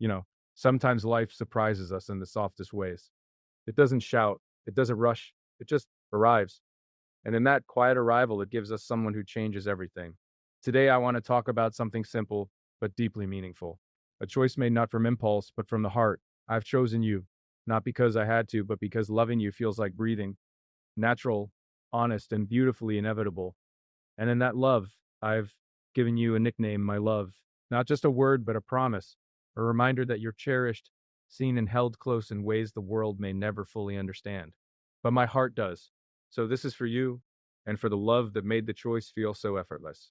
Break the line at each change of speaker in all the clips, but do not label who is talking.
You know, sometimes life surprises us in the softest ways. It doesn't shout, it doesn't rush, it just arrives. And in that quiet arrival, it gives us someone who changes everything. Today, I want to talk about something simple but deeply meaningful. A choice made not from impulse, but from the heart. I've chosen you, not because I had to, but because loving you feels like breathing, natural, honest, and beautifully inevitable. And in that love, I've given you a nickname, my love. Not just a word, but a promise, a reminder that you're cherished, seen, and held close in ways the world may never fully understand. But my heart does. So this is for you and for the love that made the choice feel so effortless.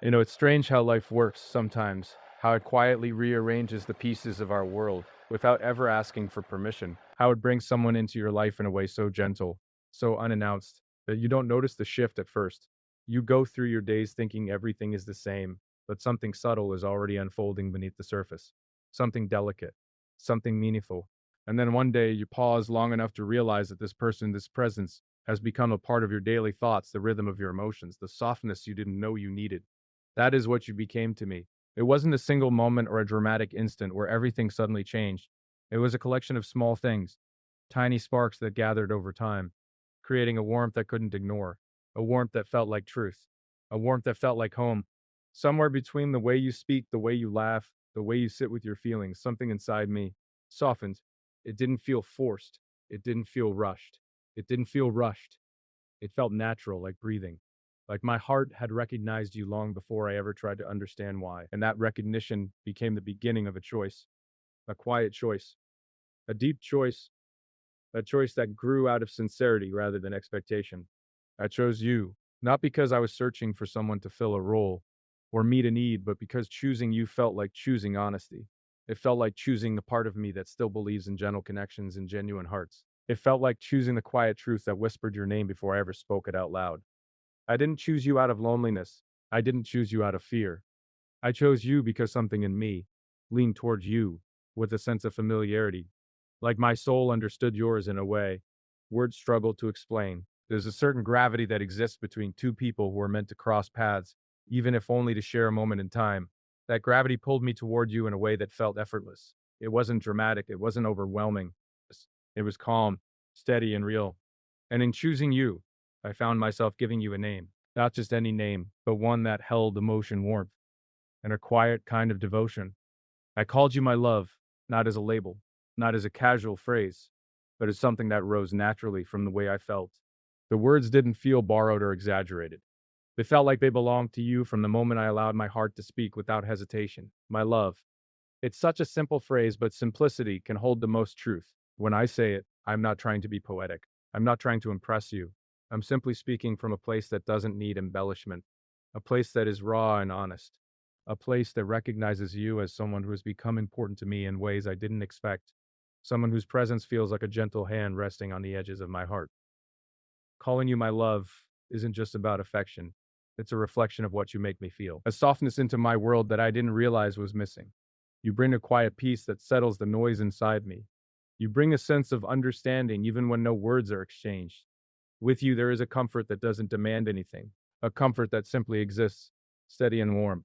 It's strange how life works sometimes, how it quietly rearranges the pieces of our world without ever asking for permission, how it brings someone into your life in a way so gentle, so unannounced, that you don't notice the shift at first. You go through your days thinking everything is the same, but something subtle is already unfolding beneath the surface, something delicate, something meaningful. And then one day you pause long enough to realize that this person, this presence, has become a part of your daily thoughts, the rhythm of your emotions, the softness you didn't know you needed. That is what you became to me. It wasn't a single moment or a dramatic instant where everything suddenly changed. It was a collection of small things, tiny sparks that gathered over time, creating a warmth I couldn't ignore, a warmth that felt like truth, a warmth that felt like home. Somewhere between the way you speak, the way you laugh, the way you sit with your feelings, something inside me softened. It didn't feel forced. It didn't feel rushed. It didn't feel rushed. It felt natural, like breathing. Like my heart had recognized you long before I ever tried to understand why. And that recognition became the beginning of a choice, a quiet choice, a deep choice, a choice that grew out of sincerity rather than expectation. I chose you, not because I was searching for someone to fill a role or meet a need, but because choosing you felt like choosing honesty. It felt like choosing the part of me that still believes in gentle connections and genuine hearts. It felt like choosing the quiet truth that whispered your name before I ever spoke it out loud. I didn't choose you out of loneliness. I didn't choose you out of fear. I chose you because something in me leaned towards you with a sense of familiarity. Like my soul understood yours in a way words struggle to explain. There's a certain gravity that exists between two people who are meant to cross paths, even if only to share a moment in time. That gravity pulled me toward you in a way that felt effortless. It wasn't dramatic, it wasn't overwhelming. It was calm, steady, and real. And in choosing you, I found myself giving you a name. Not just any name, but one that held emotion warmth and a quiet kind of devotion. I called you my love, not as a label, not as a casual phrase, but as something that rose naturally from the way I felt. The words didn't feel borrowed or exaggerated. They felt like they belonged to you from the moment I allowed my heart to speak without hesitation. My love. It's such a simple phrase, but simplicity can hold the most truth. When I say it, I'm not trying to be poetic. I'm not trying to impress you. I'm simply speaking from a place that doesn't need embellishment, a place that is raw and honest, a place that recognizes you as someone who has become important to me in ways I didn't expect, someone whose presence feels like a gentle hand resting on the edges of my heart. Calling you my love isn't just about affection. It's a reflection of what you make me feel. A softness into my world that I didn't realize was missing. You bring a quiet peace that settles the noise inside me. You bring a sense of understanding even when no words are exchanged. With you, there is a comfort that doesn't demand anything, a comfort that simply exists, steady and warm.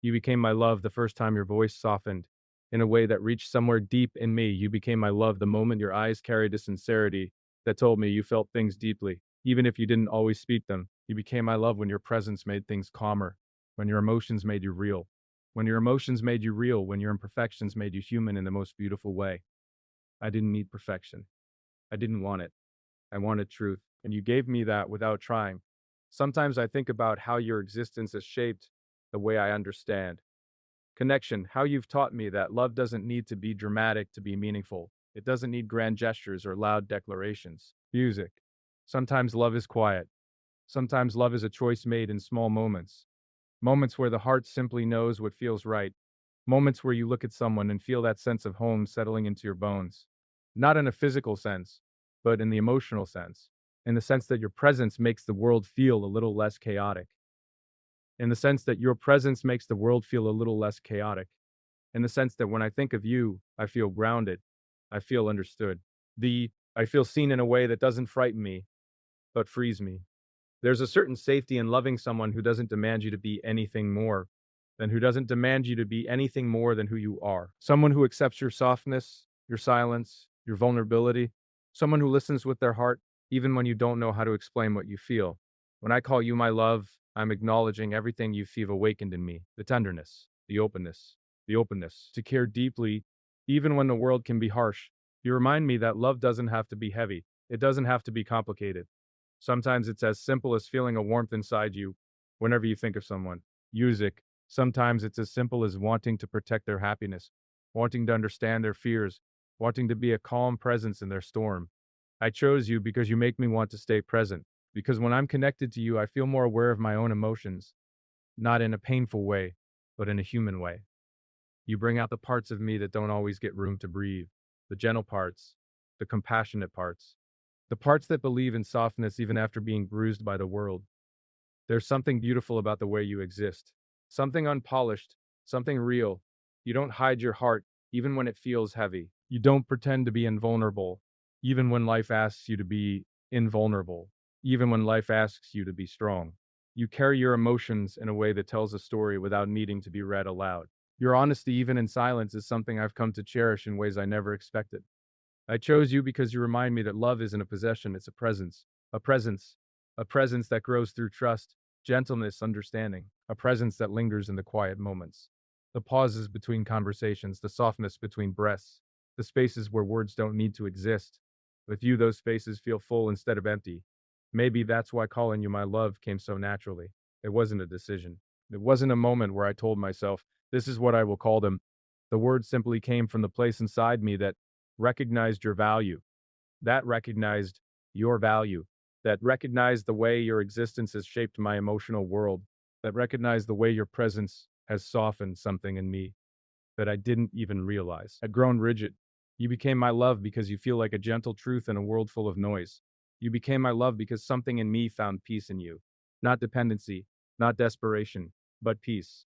You became my love the first time your voice softened in a way that reached somewhere deep in me. You became my love the moment your eyes carried a sincerity that told me you felt things deeply, even if you didn't always speak them. You became my love when your presence made things calmer, when your emotions made you real. When your emotions made you real, when your imperfections made you human in the most beautiful way. I didn't need perfection. I didn't want it. I wanted truth, and you gave me that without trying. Sometimes I think about how your existence has shaped the way I understand connection, how you've taught me that love doesn't need to be dramatic to be meaningful. It doesn't need grand gestures or loud declarations. Music. Sometimes love is quiet. Sometimes love is a choice made in small moments. Moments where the heart simply knows what feels right. Moments where you look at someone and feel that sense of home settling into your bones. Not in a physical sense, but in the emotional sense. In the sense that your presence makes the world feel a little less chaotic. In the sense that your presence makes the world feel a little less chaotic. In the sense that when I think of you, I feel grounded. I feel understood. I feel seen in a way that doesn't frighten me, but frees me. There's a certain safety in loving someone who doesn't demand you to be anything more. and who doesn't demand you to be anything more than who you are. Someone who accepts your softness, your silence, your vulnerability. Someone who listens with their heart, even when you don't know how to explain what you feel. When I call you my love, I'm acknowledging everything you've awakened in me, the tenderness, the openness to care deeply, even when the world can be harsh. You remind me that love doesn't have to be heavy, it doesn't have to be complicated. Sometimes it's as simple as feeling a warmth inside you whenever you think of someone. Music. Sometimes it's as simple as wanting to protect their happiness, wanting to understand their fears, wanting to be a calm presence in their storm. I chose you because you make me want to stay present. Because when I'm connected to you, I feel more aware of my own emotions, not in a painful way, but in a human way. You bring out the parts of me that don't always get room to breathe, the gentle parts, the compassionate parts, the parts that believe in softness even after being bruised by the world. There's something beautiful about the way you exist, something unpolished, something real. You don't hide your heart, even when it feels heavy. You don't pretend to be invulnerable, even when life asks you to be invulnerable, even when life asks you to be strong. You carry your emotions in a way that tells a story without needing to be read aloud. Your honesty, even in silence, is something I've come to cherish in ways I never expected. I chose you because you remind me that love isn't a possession, it's a presence. A presence. A presence that grows through trust, gentleness, understanding. A presence that lingers in the quiet moments. The pauses between conversations, the softness between breaths, the spaces where words don't need to exist. With you, those spaces feel full instead of empty. Maybe that's why calling you my love came so naturally. It wasn't a decision. It wasn't a moment where I told myself, this is what I will call them. The words simply came from the place inside me that recognized your value, that recognized your value, that recognized the way your existence has shaped my emotional world, that recognized the way your presence has softened something in me that I didn't even realize had grown rigid. You became my love because you feel like a gentle truth in a world full of noise. You became my love because something in me found peace in you. Not dependency, not desperation, but peace.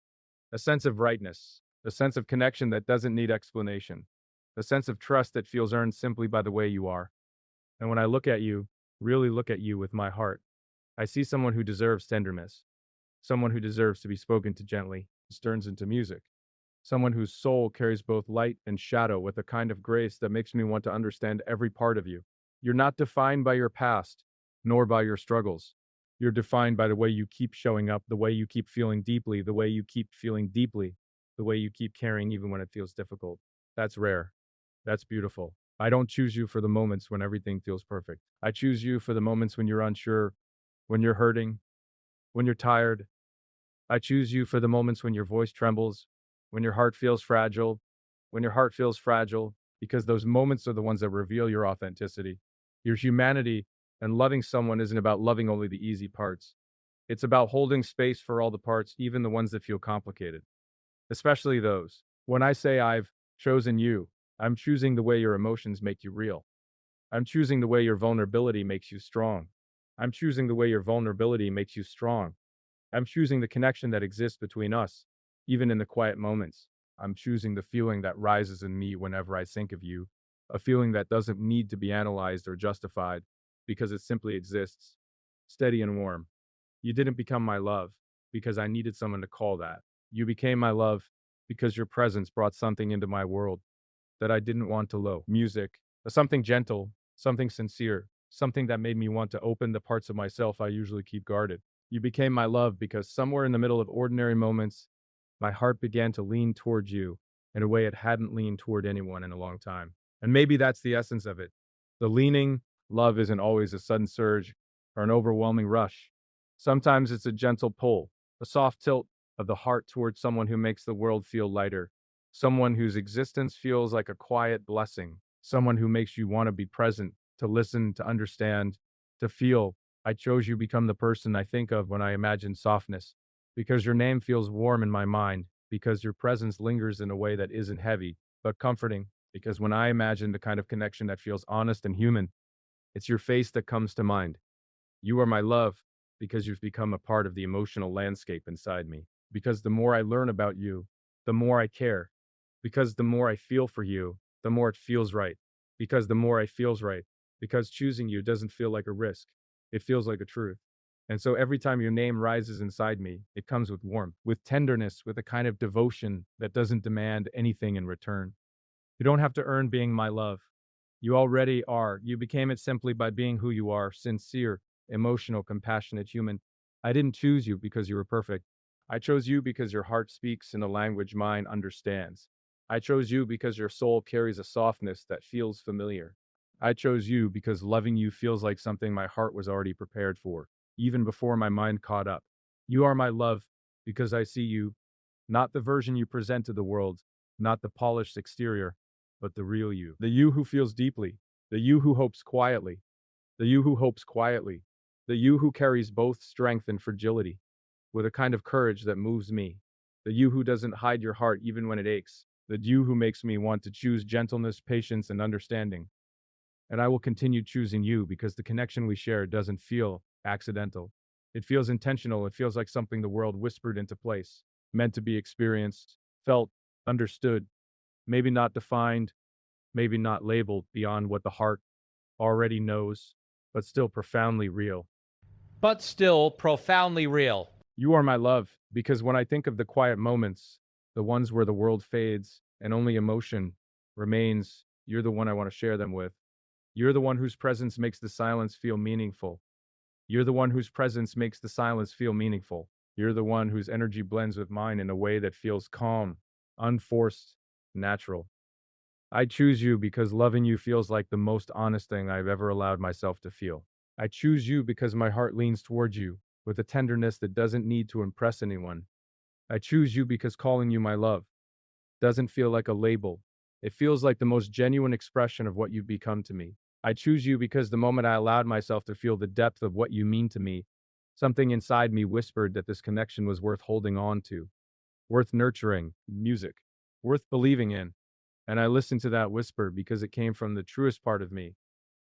A sense of rightness, a sense of connection that doesn't need explanation, a sense of trust that feels earned simply by the way you are. And when I look at you, really look at you with my heart, I see someone who deserves tenderness, someone who deserves to be spoken to gently, turns into music. Someone whose soul carries both light and shadow with a kind of grace that makes me want to understand every part of you. You're not defined by your past, nor by your struggles. You're defined by the way you keep showing up, the way you keep feeling deeply, the way you keep feeling deeply, the way you keep caring even when it feels difficult. That's rare. That's beautiful. I don't choose you for the moments when everything feels perfect. I choose you for the moments when you're unsure, when you're hurting, when you're tired, I choose you for the moments when your voice trembles, when your heart feels fragile, because those moments are the ones that reveal your authenticity, your humanity, and loving someone isn't about loving only the easy parts. It's about holding space for all the parts, even the ones that feel complicated, especially those. When I say I've chosen you, I'm choosing the way your emotions make you real. I'm choosing the way your vulnerability makes you strong. I'm choosing the way your vulnerability makes you strong. I'm choosing the connection that exists between us, even in the quiet moments. I'm choosing the feeling that rises in me whenever I think of you, a feeling that doesn't need to be analyzed or justified because it simply exists, steady and warm. You didn't become my love because I needed someone to call that. You became my love because your presence brought something into my world that I didn't want to low. Music, something gentle, something sincere, something that made me want to open the parts of myself I usually keep guarded. You became my love because somewhere in the middle of ordinary moments, my heart began to lean towards you in a way it hadn't leaned toward anyone in a long time. And maybe that's the essence of it. The leaning love isn't always a sudden surge or an overwhelming rush. Sometimes it's a gentle pull, a soft tilt of the heart towards someone who makes the world feel lighter, someone whose existence feels like a quiet blessing, someone who makes you want to be present, to listen, to understand, to feel. I chose you become the person I think of when I imagine softness, because your name feels warm in my mind, because your presence lingers in a way that isn't heavy, but comforting, because when I imagine the kind of connection that feels honest and human, it's your face that comes to mind. You are my love because you've become a part of the emotional landscape inside me. Because the more I learn about you, the more I care. Because the more I feel for you, the more it feels right. Because the more I feels right. Because choosing you doesn't feel like a risk. It feels like a truth. And so every time your name rises inside me, it comes with warmth, with tenderness, with a kind of devotion that doesn't demand anything in return. You don't have to earn being my love. You already are. You became it simply by being who you are, sincere, emotional, compassionate human. I didn't choose you because you were perfect. I chose you because your heart speaks in a language mine understands. I chose you because your soul carries a softness that feels familiar. I chose you because loving you feels like something my heart was already prepared for, even before my mind caught up. You are my love because I see you, not the version you present to the world, not the polished exterior, but the real you. The you who feels deeply, the you who hopes quietly, the you who hopes quietly, the you who carries both strength and fragility with a kind of courage that moves me, the you who doesn't hide your heart even when it aches, the you who makes me want to choose gentleness, patience, and understanding. And I will continue choosing you because the connection we share doesn't feel accidental. It feels intentional. It feels like something the world whispered into place, meant to be experienced, felt, understood, maybe not defined, maybe not labeled beyond what the heart already knows, but still profoundly real.
But still profoundly real.
You are my love because when I think of the quiet moments, the ones where the world fades and only emotion remains, you're the one I want to share them with. You're the one whose presence makes the silence feel meaningful. You're the one whose presence makes the silence feel meaningful. You're the one whose energy blends with mine in a way that feels calm, unforced, natural. I choose you because loving you feels like the most honest thing I've ever allowed myself to feel. I choose you because my heart leans towards you with a tenderness that doesn't need to impress anyone. I choose you because calling you my love doesn't feel like a label. It feels like the most genuine expression of what you've become to me. I choose you because the moment I allowed myself to feel the depth of what you mean to me, something inside me whispered that this connection was worth holding on to, worth nurturing, music, worth believing in. And I listened to that whisper because it came from the truest part of me,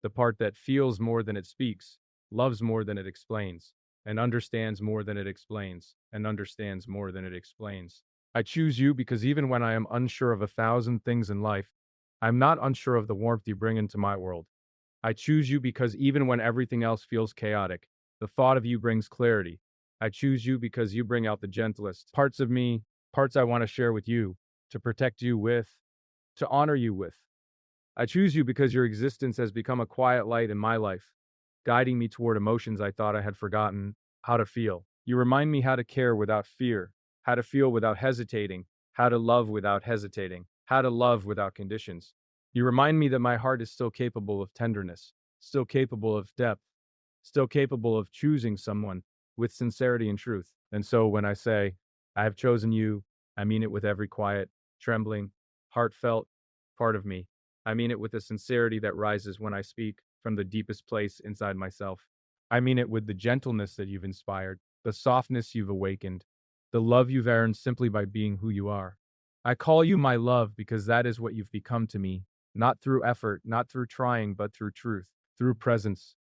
the part that feels more than it speaks, loves more than it explains, and understands more than it explains, and understands more than it explains. I choose you because even when I am unsure of 1,000 things in life, I'm not unsure of the warmth you bring into my world. I choose you because even when everything else feels chaotic, the thought of you brings clarity. I choose you because you bring out the gentlest parts of me, parts I want to share with you, to protect you with, to honor you with. I choose you because your existence has become a quiet light in my life, guiding me toward emotions I thought I had forgotten how to feel. You remind me how to care without fear, how to feel without hesitating, how to love without hesitating, how to love without conditions. You remind me that my heart is still capable of tenderness, still capable of depth, still capable of choosing someone with sincerity and truth. And so when I say, I have chosen you, I mean it with every quiet, trembling, heartfelt part of me. I mean it with a sincerity that rises when I speak from the deepest place inside myself. I mean it with the gentleness that you've inspired, the softness you've awakened, the love you've earned simply by being who you are. I call you my love because that is what you've become to me, not through effort, not through trying, but through truth, through presence,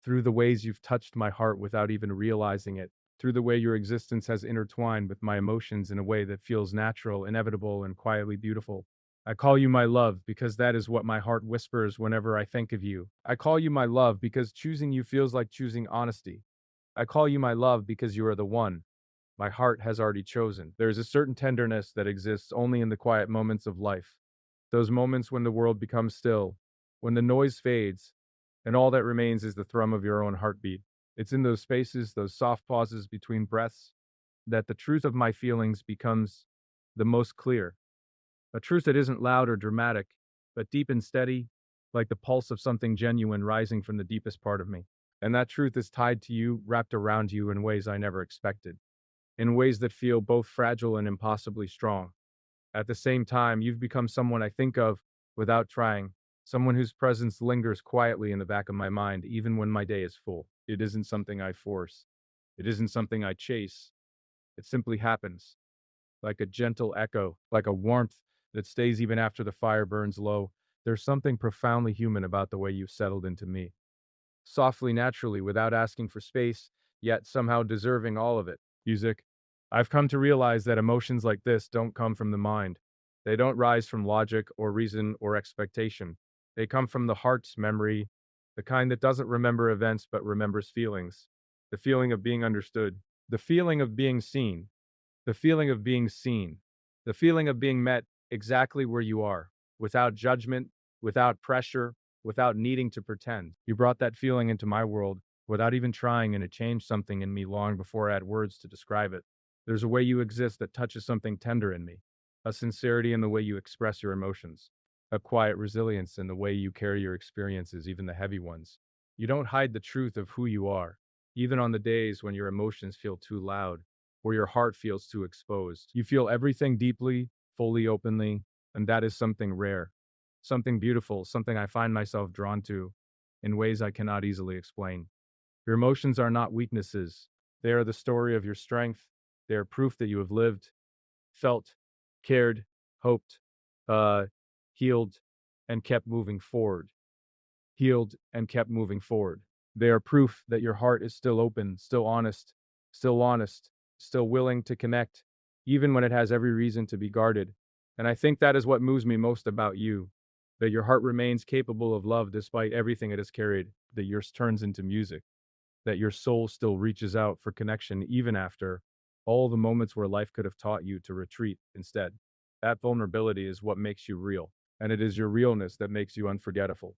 through the ways you've touched my heart without even realizing it, through the way your existence has intertwined with my emotions in a way that feels natural, inevitable, and quietly beautiful. I call you my love because that is what my heart whispers whenever I think of you. I call you my love because choosing you feels like choosing honesty. I call you my love because you are the one my heart has already chosen. There is a certain tenderness that exists only in the quiet moments of life. Those moments when the world becomes still, when the noise fades, and all that remains is the thrum of your own heartbeat. It's in those spaces, those soft pauses between breaths, that the truth of my feelings becomes the most clear. A truth that isn't loud or dramatic, but deep and steady, like the pulse of something genuine rising from the deepest part of me. And that truth is tied to you, wrapped around you in ways I never expected, in ways that feel both fragile and impossibly strong. At the same time, you've become someone I think of without trying, someone whose presence lingers quietly in the back of my mind, even when my day is full. It isn't something I force, it isn't something I chase. It simply happens, like a gentle echo, like a warmth that stays even after the fire burns low. There's something profoundly human about the way you've settled into me, softly, naturally, without asking for space, yet somehow deserving all of it. Music. I've come to realize that emotions like this don't come from the mind. They don't rise from logic or reason or expectation. They come from the heart's memory, the kind that doesn't remember events but remembers feelings. the feeling of being understood, the feeling of being seen, the feeling of being seen, the feeling of being met exactly where you are, without judgment, without pressure, without needing to pretend. You brought that feeling into my world without even trying, and it changed something in me long before I had words to describe it. There's a way you exist that touches something tender in me, a sincerity in the way you express your emotions, a quiet resilience in the way you carry your experiences, even the heavy ones. You don't hide the truth of who you are, even on the days when your emotions feel too loud, or your heart feels too exposed. You feel everything deeply, fully, openly, and that is something rare, something beautiful, something I find myself drawn to in ways I cannot easily explain. Your emotions are not weaknesses. They are the story of your strength. They are proof that you have lived, felt, cared, hoped, uh, healed, and kept moving forward. Healed and kept moving forward. They are proof that your heart is still open, still honest, still willing to connect, even when it has every reason to be guarded. And I think that is what moves me most about you, that your heart remains capable of love despite everything it has carried, that yours turns into music, that your soul still reaches out for connection even after all the moments where life could have taught you to retreat instead. That vulnerability is what makes you real, and it is your realness that makes you unforgettable.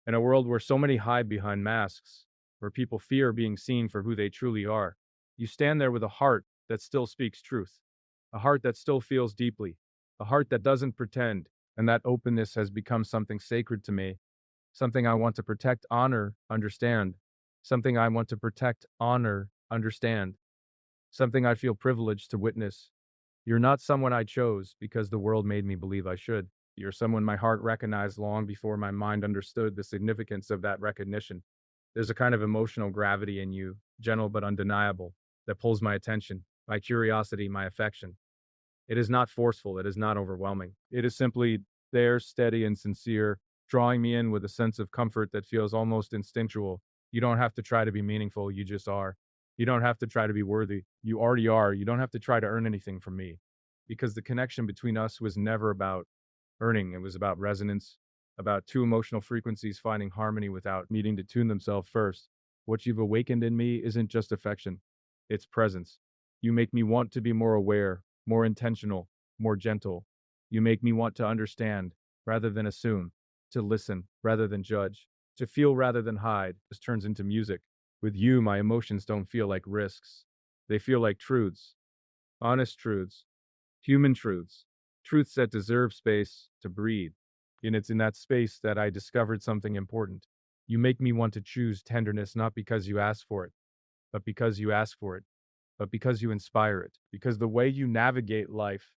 In a world where so many hide behind masks, where people fear being seen for who they truly are, you stand there with a heart that still speaks truth, a heart that still feels deeply, a heart that doesn't pretend, and that openness has become something sacred to me, something I want to protect, honor, understand, something I want to protect, honor, understand, something I feel privileged to witness. You're not someone I chose because the world made me believe I should. You're someone my heart recognized long before my mind understood the significance of that recognition. There's a kind of emotional gravity in you, gentle but undeniable, that pulls my attention, my curiosity, my affection. It is not forceful, it is not overwhelming. It is simply there, steady and sincere, drawing me in with a sense of comfort that feels almost instinctual. You don't have to try to be meaningful, you just are. You don't have to try to be worthy. You already are. You don't have to try to earn anything from me. Because the connection between us was never about earning, it was about resonance, about two emotional frequencies finding harmony without needing to tune themselves first. What you've awakened in me isn't just affection, it's presence. You make me want to be more aware, more intentional, more gentle. You make me want to understand rather than assume, to listen rather than judge, to feel rather than hide. This turns into music. With you, my emotions don't feel like risks. They feel like truths, honest truths, human truths, truths that deserve space to breathe. And it's in that space that I discovered something important. You make me want to choose tenderness not because you ask for it, but because you ask for it, but because you inspire it. Because the way you navigate life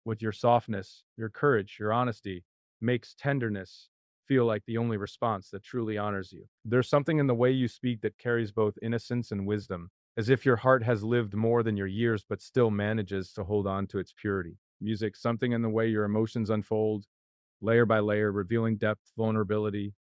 with your softness, your courage, your honesty makes tenderness feel like the only response that truly honors you. There's something in the way you speak that carries both innocence and wisdom, as if your heart has lived more than your years but still manages to hold on to its purity. Music, something in the way your emotions unfold, layer by layer, revealing depth, vulnerability,